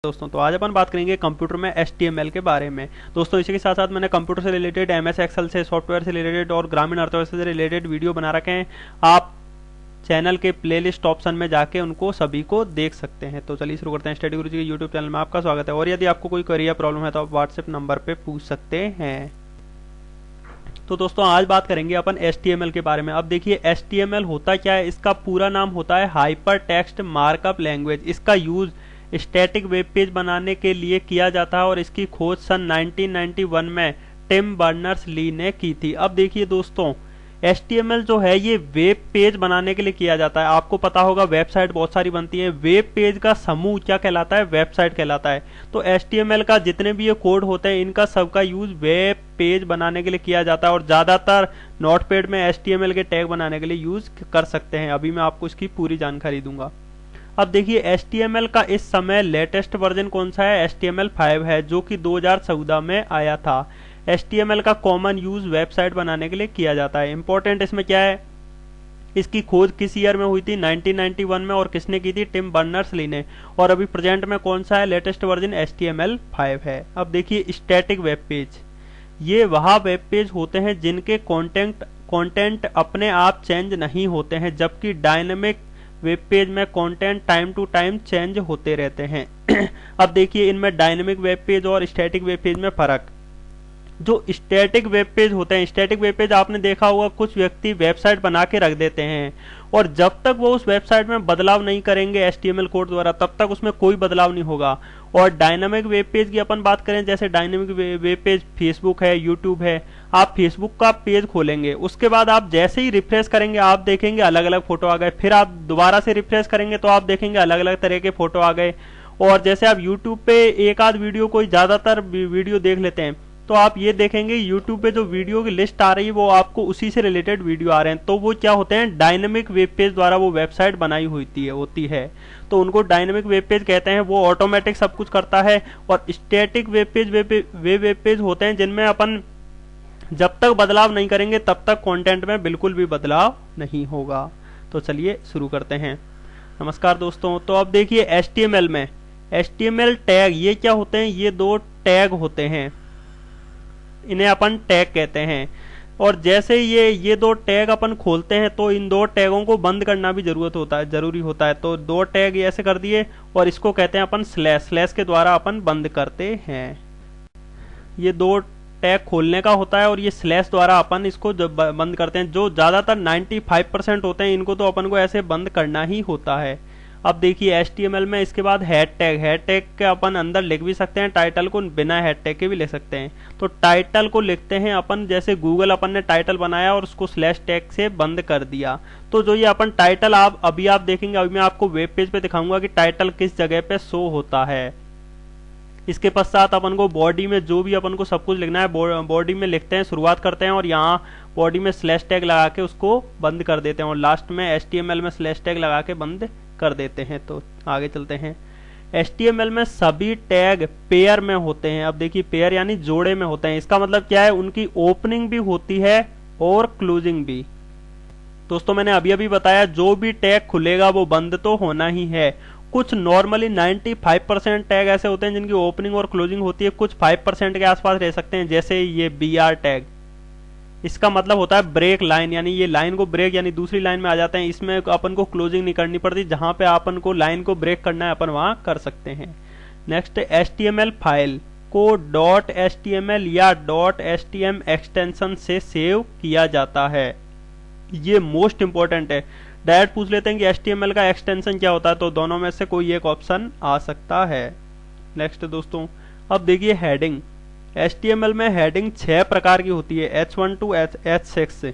दोस्तों तो आज अपन बात करेंगे कंप्यूटर में HTML के बारे में। दोस्तों इसी के साथ साथ मैंने कंप्यूटर से रिलेटेड MS एक्सेल से सॉफ्टवेयर से रिलेटेड और ग्रामीण अर्थव्यवस्था से रिलेटेड वीडियो बना रखे हैं। आप चैनल के प्लेलिस्ट ऑप्शन में जाके उनको सभी को देख सकते हैं। तो चलिए शुरू करते हैं। स्टडी गुरुजी के यूट्यूब चैनल में आपका स्वागत है। और यदि आपको कोई क्वेरी या प्रॉब्लम है तो आप व्हाट्सएप नंबर पर पूछ सकते हैं। तो दोस्तों आज बात करेंगे अपन HTML के बारे में। अब देखिए HTML होता क्या है। इसका पूरा नाम होता है हाइपर टेक्स्ट मार्कअप लैंग्वेज। इसका यूज स्टैटिक वेब पेज बनाने के लिए किया जाता है और इसकी खोज सन 1991 में टिम बर्नर्स-ली ने की थी। अब देखिए दोस्तों HTML जो है ये वेब पेज बनाने के लिए किया जाता है। आपको पता होगा वेबसाइट बहुत सारी बनती हैं। वेब पेज का समूह क्या कहलाता है? वेबसाइट कहलाता है। तो HTML का जितने भी ये कोड होते हैं इनका सबका यूज वेब पेज बनाने के लिए किया जाता है और ज्यादातर नोटपैड में HTML के टैग बनाने के लिए यूज कर सकते हैं। अभी मैं आपको इसकी पूरी जानकारी दूंगा। अब देखिए HTML का इस समय लेटेस्ट वर्जन कौन सा है? HTML5 है जो कि 2014 में आया था। HTML का कॉमन यूज वेबसाइट बनाने के लिए किया जाता है। इंपॉर्टेंट इसमें क्या है? इसकी खोज किस ईयर में हुई थी? 1991 में। और किसने की थी? टिम बर्नर्स-ली ने। और अभी प्रेजेंट में कौन सा है? लेटेस्ट वर्जन HTML5 है। अब देखिए स्टैटिक वेब पेज, ये वह वेब पेज होते हैं जिनके कंटेंट अपने आप चेंज नहीं होते हैं, जबकि डायनेमिक वेब पेज में content time to time change होते रहते हैं। अब देखिए इनमें डायनेमिक वेब पेज और स्टैटिक वेब पेज में फर्क। जो स्टैटिक वेब पेज होते हैं, स्टैटिक वेब पेज आपने देखा होगा कुछ व्यक्ति वेबसाइट बना के रख देते हैं और जब तक वो उस वेबसाइट में बदलाव नहीं करेंगे HTML कोड द्वारा तब तक उसमें कोई बदलाव नहीं होगा। और डायनामिक वेब पेज की अपन बात करें, जैसे डायनामिक वेब पेज फेसबुक है, यूट्यूब है। आप फेसबुक का पेज खोलेंगे, उसके बाद आप जैसे ही रिफ्रेश करेंगे आप देखेंगे अलग अलग फोटो आ गए। फिर आप दोबारा से रिफ्रेश करेंगे तो आप देखेंगे अलग अलग तरह के फोटो आ गए। और जैसे आप यूट्यूब पे एक आध वीडियो, कोई ज्यादातर वीडियो देख लेते हैं तो आप ये देखेंगे यूट्यूब पे जो वीडियो की लिस्ट आ रही है वो आपको उसी से रिलेटेड वीडियो आ रहे हैं। तो वो क्या होते हैं? डायनेमिक वेब पेज द्वारा वो वेबसाइट बनाई होती है। तो उनको डायनेमिक वेब पेज कहते हैं। वो ऑटोमेटिक सब कुछ करता है। और स्टैटिक वेब पेज होते हैं जिनमें अपन जब तक बदलाव नहीं करेंगे तब तक कंटेंट में बिल्कुल भी बदलाव नहीं होगा। तो चलिए शुरू करते हैं। नमस्कार दोस्तों। तो अब देखिए HTML में HTML टैग, ये क्या होते हैं? ये दो टैग होते हैं, इन्हें अपन टैग कहते हैं। और जैसे ये दो टैग अपन खोलते हैं तो इन दो टैगों को बंद करना भी जरूरी होता है। तो दो टैग ऐसे कर दिए और इसको कहते हैं अपन स्लैश के द्वारा अपन बंद करते हैं। ये दो टैग खोलने का होता है और ये स्लैश द्वारा अपन इसको बंद करते हैं। जो ज्यादातर 95% होते हैं इनको तो अपन को ऐसे बंद करना ही होता है। अब देखिए HTML में इसके बाद हेड टैग के अपन अंदर लिख भी सकते हैं, टाइटल को बिना हेड टैग के भी लिख सकते हैं। तो टाइटल को लिखते हैं अपन, जैसे गूगल अपन ने टाइटल बनाया और उसको स्लैश टैग से बंद कर दिया। तो जो ये अपन टाइटल अभी आप देखेंगे, अभी मैं आपको वेब पेज पे दिखाऊंगा कि टाइटल किस जगह पे शो होता है। इसके पश्चात अपन को बॉडी में जो भी अपन को सब कुछ लिखना है बॉडी में लिखते हैं, शुरुआत करते हैं और यहाँ बॉडी में स्लैश टैग लगा के उसको बंद कर देते हैं और लास्ट में HTML में स्लैश टैग लगा के बंद कर देते हैं। तो आगे चलते हैं। HTML में सभी टैग पेयर में होते हैं। अब देखिए पेयर यानी जोड़े में होते हैं। इसका मतलब क्या है? उनकी ओपनिंग भी होती है और क्लोजिंग भी। दोस्तों मैंने अभी बताया जो भी टैग खुलेगा वो बंद तो होना ही है। कुछ नॉर्मली 95% टैग ऐसे होते हैं जिनकी ओपनिंग और क्लोजिंग होती है, कुछ 5% के आसपास रह सकते हैं। जैसे ये BR टैग, इसका मतलब होता है ब्रेक लाइन, यानी ये लाइन को ब्रेक यानी दूसरी लाइन में आ जाते हैं। इसमें अपन को क्लोजिंग नहीं करनी पड़ती, जहां पे अपन को लाइन को ब्रेक करना है अपन वहां कर सकते हैं। नेक्स्ट HTML फाइल को .html या .htm एक्सटेंशन से सेव किया जाता है। ये मोस्ट इंपॉर्टेंट है। डायरेक्ट पूछ लेते हैं कि HTML का एक्सटेंशन क्या होता है, तो दोनों में से कोई एक ऑप्शन आ सकता है। नेक्स्ट दोस्तों अब देखिए हेडिंग। HTML में हेडिंग 6 प्रकार की होती है, H1 to H6।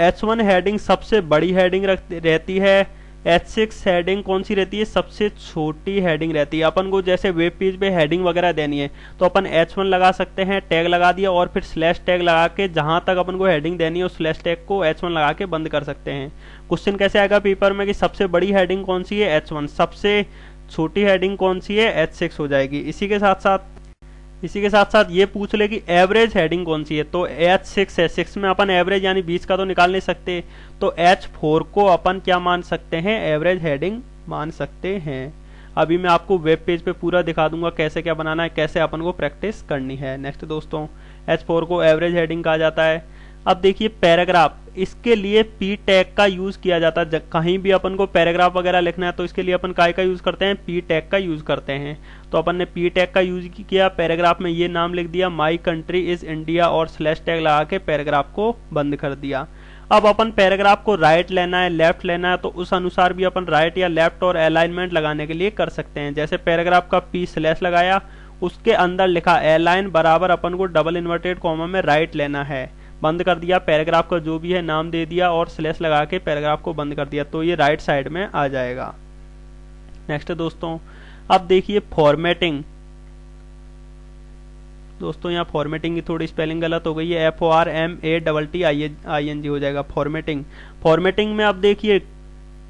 H1 heading सबसे बड़ी हेडिंग रहती है। H6 हेडिंग कौन सी रहती है? सबसे छोटी हेडिंग रहती है। अपन को जैसे वेब पेज पे हेडिंग वगैरह देनी है तो अपन H1 लगा सकते हैं, टैग लगा दिया और फिर स्लैश टैग लगा के जहां तक अपन को हेडिंग देनी है उस स्लैश टैग को H1 लगा के बंद कर सकते हैं। क्वेश्चन कैसे आएगा पेपर में कि सबसे बड़ी हेडिंग कौन सी है? H1। सबसे छोटी हेडिंग कौन सी है? H6 हो जाएगी। इसी के साथ साथ ये पूछ ले कि एवरेज हेडिंग कौन सी है, तो H6 है। 6 में अपन एवरेज यानी 20 का तो निकाल नहीं सकते, तो H4 को अपन क्या मान सकते हैं? एवरेज हेडिंग मान सकते हैं। अभी मैं आपको वेब पेज पे पूरा दिखा दूंगा कैसे क्या बनाना है, कैसे अपन को प्रैक्टिस करनी है। नेक्स्ट दोस्तों, H4 को एवरेज हेडिंग कहा जाता है। अब देखिए पैराग्राफ, इसके लिए पी टैग का यूज किया जाता है। कहीं भी अपन को पैराग्राफ वगैरह लिखना है तो इसके लिए अपन काय का यूज करते हैं, पी टैग का यूज करते हैं। तो अपन ने पी टैग का यूज किया, पैराग्राफ में ये नाम लिख दिया, माई कंट्री इज इंडिया, और स्लैश टैग लगा के पैराग्राफ को बंद कर दिया। अब अपन पैराग्राफ को राइट लेना है, लेफ्ट लेना है, तो उस अनुसार भी अपन राइट या लेफ्ट और अलाइनमेंट लगाने के लिए कर सकते हैं। जैसे पैराग्राफ का पी स्लैश लगाया, उसके अंदर लिखा अलाइन बराबर अपन को डबल इन्वर्टेड कॉमा में राइट लेना है, बंद कर दिया, पैराग्राफ का जो भी है नाम दे दिया और स्लैश लगा के पैराग्राफ को बंद कर दिया, तो ये राइट साइड में आ जाएगा। नेक्स्ट दोस्तों, अब देखिए फॉर्मेटिंग। दोस्तों यहाँ फॉर्मेटिंग की थोड़ी स्पेलिंग गलत हो गई है, FORMATTING हो जाएगा फॉर्मेटिंग। फॉर्मेटिंग में अब देखिए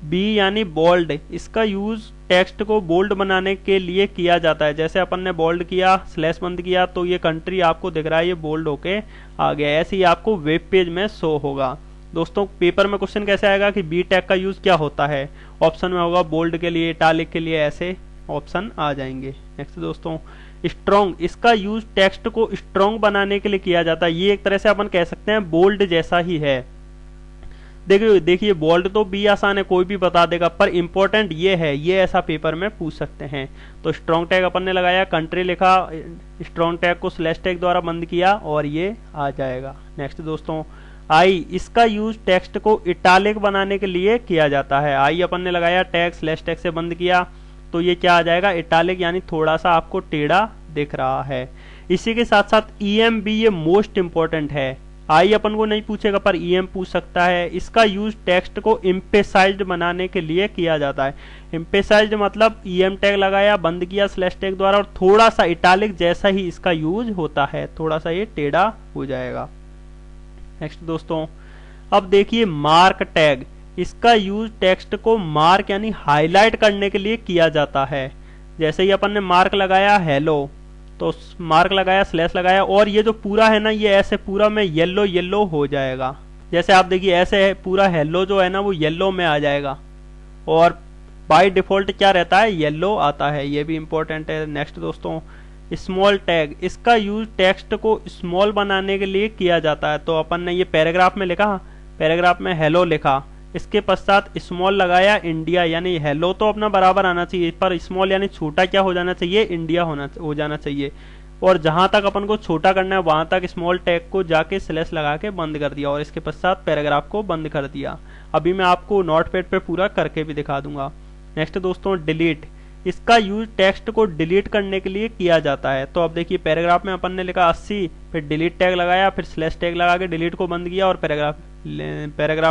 बी यानी बोल्ड, इसका यूज टेक्स्ट को बोल्ड बनाने के लिए किया जाता है। जैसे अपन ने बोल्ड किया, स्लैश बंद किया, तो ये कंट्री आपको दिख रहा है, ये बोल्ड होके आ गया। ऐसे ही आपको वेब पेज में शो होगा। दोस्तों पेपर में क्वेश्चन कैसे आएगा कि बी टैग का यूज क्या होता है, ऑप्शन में होगा बोल्ड के लिए, इटालिक के लिए, ऐसे ऑप्शन आ जाएंगे। नेक्स्ट दोस्तों, स्ट्रॉन्ग, इसका यूज टेक्स्ट को स्ट्रॉन्ग बनाने के लिए किया जाता है। ये एक तरह से अपन कह सकते हैं बोल्ड जैसा ही है। देखिए बोल्ड तो बी आसान है, कोई भी बता देगा, पर इंपॉर्टेंट ये है, ये ऐसा पेपर में पूछ सकते हैं। तो स्ट्रॉन्ग टैग अपन ने लगाया, कंट्री लिखा, स्ट्रॉन्ग टैग को स्लैश टैग द्वारा बंद किया और ये आ जाएगा। नेक्स्ट दोस्तों, आई, इसका यूज टेक्स्ट को इटालिक बनाने के लिए किया जाता है। आई अपन ने लगाया, टैग स्लैश टैग से बंद किया, तो ये क्या आ जाएगा, इटालिक, यानी थोड़ा सा आपको टेढ़ा दिख रहा है। इसी के साथ साथ EM भी ये मोस्ट इंपॉर्टेंट है। आई अपन को नहीं पूछेगा पर EM पूछ सकता है। इसका यूज टेक्स्ट को एम्फेसाइज्ड बनाने के लिए किया जाता है। एम्फेसाइज्ड मतलब EM टैग लगाया, बंद किया स्लैश टैग द्वारा, और थोड़ा सा इटालिक जैसा ही इसका यूज होता है, थोड़ा सा ये टेढ़ा हो जाएगा। नेक्स्ट दोस्तों, अब देखिए मार्क टैग, इसका यूज टेक्स्ट को मार्क यानी हाईलाइट करने के लिए किया जाता है। जैसे ही अपन ने मार्क लगाया हेलो, तो मार्क लगाया, स्लैश लगाया, और ये जो पूरा है ना, ये ऐसे पूरा में येलो येलो हो जाएगा। जैसे आप देखिए ऐसे है, पूरा येलो जो है ना वो येलो में आ जाएगा, और बाय डिफॉल्ट क्या रहता है, येलो आता है। ये भी इंपॉर्टेंट है। नेक्स्ट दोस्तों, स्मॉल टैग, इसका यूज टेक्स्ट को स्मॉल बनाने के लिए किया जाता है। तो अपन ने ये पैराग्राफ में लिखा, पैराग्राफ में हेलो लिखा, इसके पश्चात स्मॉल लगाया, इंडिया, यानी हेलो तो अपना बराबर आना चाहिए, पर स्मॉल यानी छोटा क्या हो जाना चाहिए, इंडिया हो जाना चाहिए। और जहां तक अपन को छोटा करना है वहां तक स्मॉल टैग को जाके स्लैश लगा के बंद कर दिया, और इसके पश्चात पैराग्राफ को बंद कर दिया। अभी मैं आपको नोटपैड पे पूरा करके भी दिखा दूंगा। नेक्स्ट दोस्तों, डिलीट, इसका यूज टेक्स्ट को डिलीट करने के लिए किया जाता है। तो अब देखिए पैराग्राफ में अपन ने लिखा 80, फिर डिलीट टैग लगाया, फिर स्लैश टैग लगा के डिलीट को बंद किया और पैराग्राफ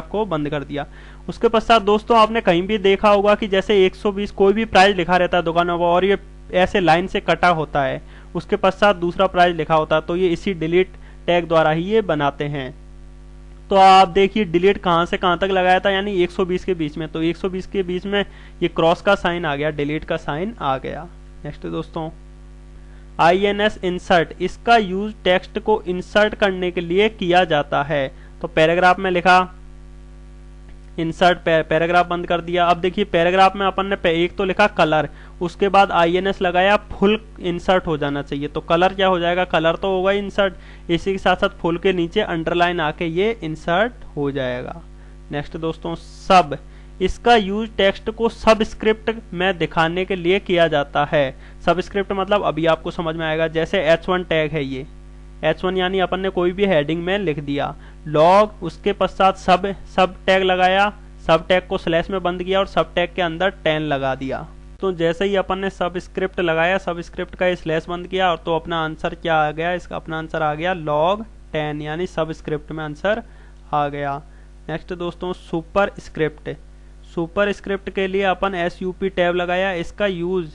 को बंद कर दिया। उसके पश्चात दोस्तों आपने कहीं भी देखा होगा कि जैसे 120 कोई भी प्राइस लिखा रहता है दुकानों पर, और ये ऐसे लाइन से कटा होता है, उसके पश्चात दूसरा प्राइस लिखा होता है, तो ये इसी डिलीट टैग द्वारा ही ये बनाते हैं। तो आप देखिए डिलीट कहां से कहां तक लगाया था, यानी 120 के बीच में, तो 120 के बीच में ये क्रॉस का साइन आ गया, डिलीट का साइन आ गया। नेक्स्ट दोस्तों, INS इंसर्ट, इसका यूज टेक्स्ट को इंसर्ट करने के लिए किया जाता है। तो पैराग्राफ में लिखा इंसर्ट, पैराग्राफ बंद कर दिया। अब देखिए पैराग्राफ में अपन ने एक तो लिखा कलर, उसके बाद INS लगाया, फुल इंसर्ट हो जाना चाहिए। तो कलर क्या हो जाएगा, कलर तो होगा इंसर्ट, इसी के साथ साथ फुल के नीचे अंडरलाइन आके ये इंसर्ट हो जाएगा। नेक्स्ट दोस्तों, सब, इसका यूज टेक्स्ट को सबस्क्रिप्ट में दिखाने के लिए किया जाता है। सबस्क्रिप्ट मतलब अभी आपको समझ में आएगा। जैसे H1 टैग है, ये H1 यानी अपन ने कोई भी हेडिंग में लिख दिया, लॉग, उसके पश्चात सब टैग लगाया, सब टैग को स्लैश में बंद किया और सब टैग के अंदर 10 लगा दिया। तो जैसे ही अपन ने सब स्क्रिप्ट लगाया, सब स्क्रिप्ट का स्लैश बंद किया, और तो अपना आंसर क्या आ गया, इसका अपना आंसर आ गया log 10, यानी सब स्क्रिप्ट में आंसर आ गया। नेक्स्ट दोस्तों, सुपर स्क्रिप्ट, सुपर स्क्रिप्ट के लिए अपन SUP टैब लगाया, इसका यूज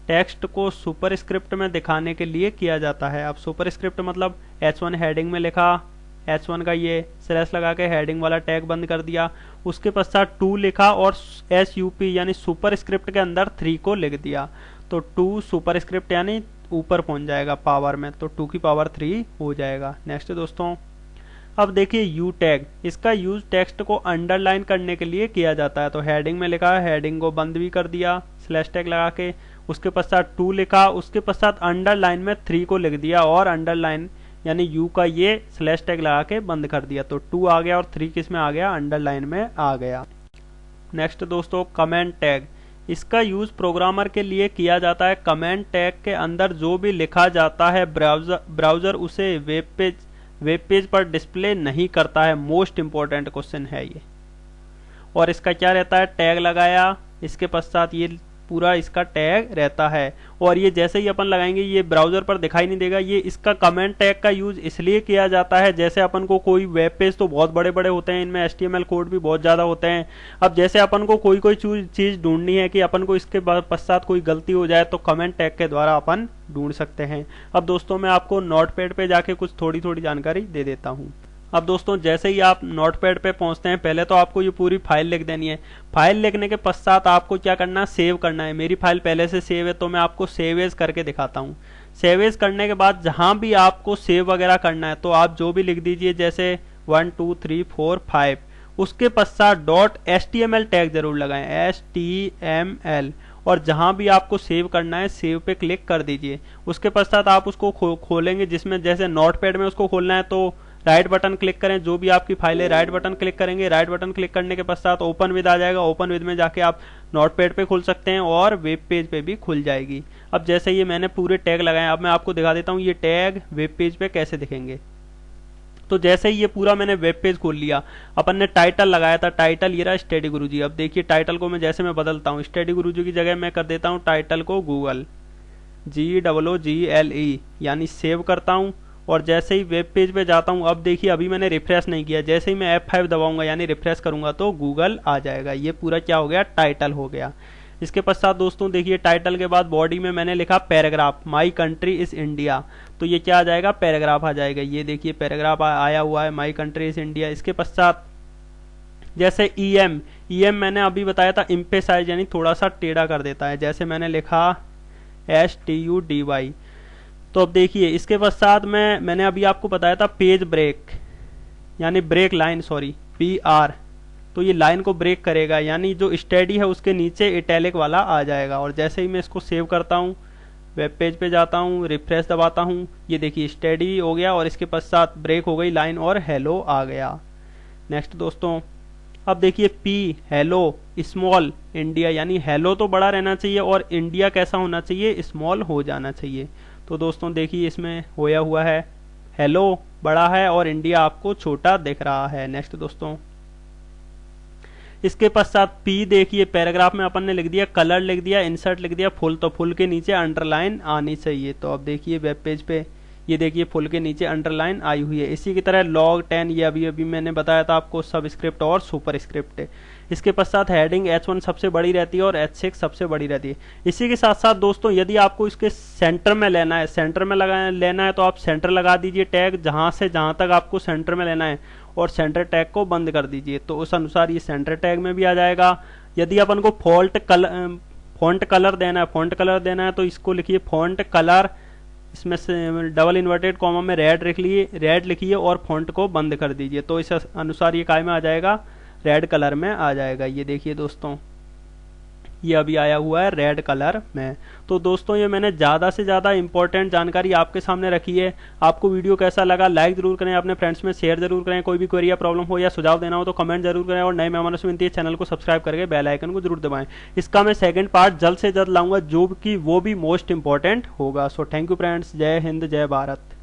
टेक्स्ट को सुपर स्क्रिप्ट में दिखाने के लिए किया जाता है। अब सुपर स्क्रिप्ट मतलब H1 हेडिंग में लिखा, H1 का ये स्लैश लगा के हेडिंग वाला टैग बंद कर दिया, उसके पश्चात 2 लिखा और SUP यानी सुपर स्क्रिप्ट के अंदर 3 को लिख दिया। तो 2 सुपर स्क्रिप्ट यानी ऊपर पहुंच जाएगा पावर में, तो 2 की पावर 3 हो जाएगा। नेक्स्ट दोस्तों, अब देखिए यू टैग, इसका यूज टेक्स्ट को अंडरलाइन करने के लिए किया जाता है। तो हेडिंग में लिखा है, हेडिंग को बंद भी कर दिया स्लैश टैग लगा के, उसके पश्चात 2 लिखा, उसके पश्चात अंडरलाइन में 3 को लिख दिया और अंडरलाइन यानी यू का ये स्लैश टैग लगा के बंद कर दिया। तो 2 आ गया और 3 किस में आ गया, अंडरलाइन में आ गया। नेक्स्ट दोस्तों कमेंट टैग, इसका यूज प्रोग्रामर के लिए किया जाता है। कमेंट टैग के अंदर जो भी लिखा जाता है ब्राउजर उसे वेब पेज पर डिस्प्ले नहीं करता है। मोस्ट इंपॉर्टेंट क्वेश्चन है ये। और इसका क्या रहता है, टैग लगाया, इसके पश्चात ये पूरा इसका टैग रहता है और ये जैसे ही अपन लगाएंगे ये ब्राउजर पर दिखाई नहीं देगा। ये इसका कमेंट टैग का यूज इसलिए किया जाता है, जैसे अपन को कोई वेब पेज तो बहुत बड़े बड़े होते हैं, इनमें HTML कोड भी बहुत ज्यादा होते हैं। अब जैसे अपन को कोई चीज ढूंढनी है कि अपन को इसके पश्चात कोई गलती हो जाए तो कमेंट टैग के द्वारा अपन ढूंढ सकते हैं। अब दोस्तों मैं आपको नोटपैड पे जाके कुछ थोड़ी जानकारी दे देता हूँ। अब दोस्तों जैसे ही आप नोटपैड पे पहुंचते हैं, पहले तो आपको ये पूरी फाइल लिख देनी है। फाइल लिखने के पश्चात आपको क्या करना है, सेव करना है। मेरी फाइल पहले से सेव है तो मैं आपको सेव एज करके दिखाता हूँ। सेव एज करने के बाद जहां भी आपको सेव वगैरह करना है तो आप जो भी लिख दीजिए, जैसे 1 2 3 4 5, उसके पश्चात .html टैग जरूर लगाएं, HTML, और जहां भी आपको सेव करना है सेव पे क्लिक कर दीजिए। उसके पश्चात आप उसको खोलेंगे, जिसमें जैसे नोटपैड में उसको खोलना है तो राइट बटन क्लिक करें, जो भी आपकी फाइल है राइट बटन क्लिक करेंगे। राइट बटन क्लिक करने के पश्चात ओपन विद आ जाएगा। ओपन विद में जाके आप नोटपैड पे खोल सकते हैं और वेब पेज पे भी खुल जाएगी। अब जैसे ये मैंने पूरे टैग लगाए, अब मैं आपको दिखा देता हूँ ये टैग वेब पेज पे कैसे दिखेंगे। तो जैसे ही ये पूरा मैंने वेब पेज खोल लिया, अपन ने टाइटल लगाया था, टाइटल ये रहा स्टडी गुरुजी। अब देखिए टाइटल को मैं जैसे मैं बदलता हूँ, स्टडी गुरुजी की जगह मैं कर देता हूँ टाइटल को गूगल, GOOGLE, यानी सेव करता हूँ। और जैसे ही वेब पेज पे जाता हूँ, अब देखिए अभी मैंने रिफ्रेश नहीं किया, जैसे ही मैं F5 दबाऊंगा यानी रिफ्रेश करूंगा तो गूगल आ जाएगा। ये पूरा क्या हो गया, टाइटल हो गया। इसके पश्चात दोस्तों देखिए टाइटल के बाद बॉडी में मैंने लिखा paragraph, my country is India, तो ये क्या आ जाएगा, पैराग्राफ आ जाएगा। ये देखिए पैराग्राफ आया हुआ है, माई कंट्री इज इंडिया। इसके पश्चात जैसे EM मैंने अभी बताया था इम्पेसाइज, यानी थोड़ा सा टेढ़ा कर देता है, जैसे मैंने लिखा STUDY। तो अब देखिए इसके पश्चात मैंने अभी आपको बताया था पेज ब्रेक, यानी ब्रेक लाइन, सॉरी PR, तो ये लाइन को ब्रेक करेगा, यानी जो स्टडी है उसके नीचे इटैलिक वाला आ जाएगा। और जैसे ही मैं इसको सेव करता हूँ, वेब पेज पे जाता हूँ, रिफ्रेश दबाता हूँ, ये देखिए स्टडी हो गया और इसके पश्चात ब्रेक हो गई लाइन और हेलो आ गया। नेक्स्ट दोस्तों अब देखिए P, हेलो स्मॉल इंडिया, यानी हेलो तो बड़ा रहना चाहिए और इंडिया कैसा होना चाहिए, स्मॉल हो जाना चाहिए। तो दोस्तों देखिए इसमें होया हुआ है, हेलो बड़ा है और इंडिया आपको छोटा दिख रहा है। नेक्स्ट दोस्तों इसके पश्चात P देखिए पैराग्राफ में अपन ने लिख दिया, कलर लिख दिया, इंसर्ट लिख दिया, फुल, तो फुल के नीचे अंडरलाइन आनी चाहिए। तो अब देखिए वेब पेज पे ये देखिए फुल के नीचे अंडरलाइन आई हुई है। इसी की तरह log 10, ये अभी मैंने बताया था आपको, सबस्क्रिप्ट और सुपर स्क्रिप्ट। इसके पश्चात हेडिंग H1 सबसे बड़ी रहती है और H6 सबसे बड़ी रहती है। इसी के साथ साथ दोस्तों यदि आपको इसके सेंटर में लेना है, सेंटर में लेना है तो आप सेंटर लगा दीजिए टैग, जहां से जहां तक आपको सेंटर में लेना है, और सेंटर टैग को बंद कर दीजिए, तो उस अनुसार ये सेंटर टैग में भी आ जाएगा। यदि अपन को फॉन्ट कलर देना है तो इसको लिखिए फॉन्ट कलर, इसमें से डबल इन्वर्टेड कॉमा में रेड लिखिए और फॉन्ट को बंद कर दीजिए, तो इस अनुसार ये काय में आ जाएगा, रेड कलर में आ जाएगा। ये देखिए दोस्तों ये अभी आया हुआ है रेड कलर में। तो दोस्तों ये मैंने ज़्यादा से ज़्यादा इंपॉर्टेंट जानकारी आपके सामने रखी है। आपको वीडियो कैसा लगा लाइक जरूर करें, अपने फ्रेंड्स में शेयर जरूर करें। कोई भी क्वेरी या प्रॉब्लम हो या सुझाव देना हो तो कमेंट जरूर करें, और नए मेहमानों से विनती है चैनल को सब्सक्राइब करके बेल आइकन को जरूर दबाएं। इसका मैं सेकंड पार्ट जल्द से जल्द लाऊंगा, जो कि वो भी मोस्ट इंपॉर्टेंट होगा। सो थैंक यू फ्रेंड्स, जय हिंद जय भारत।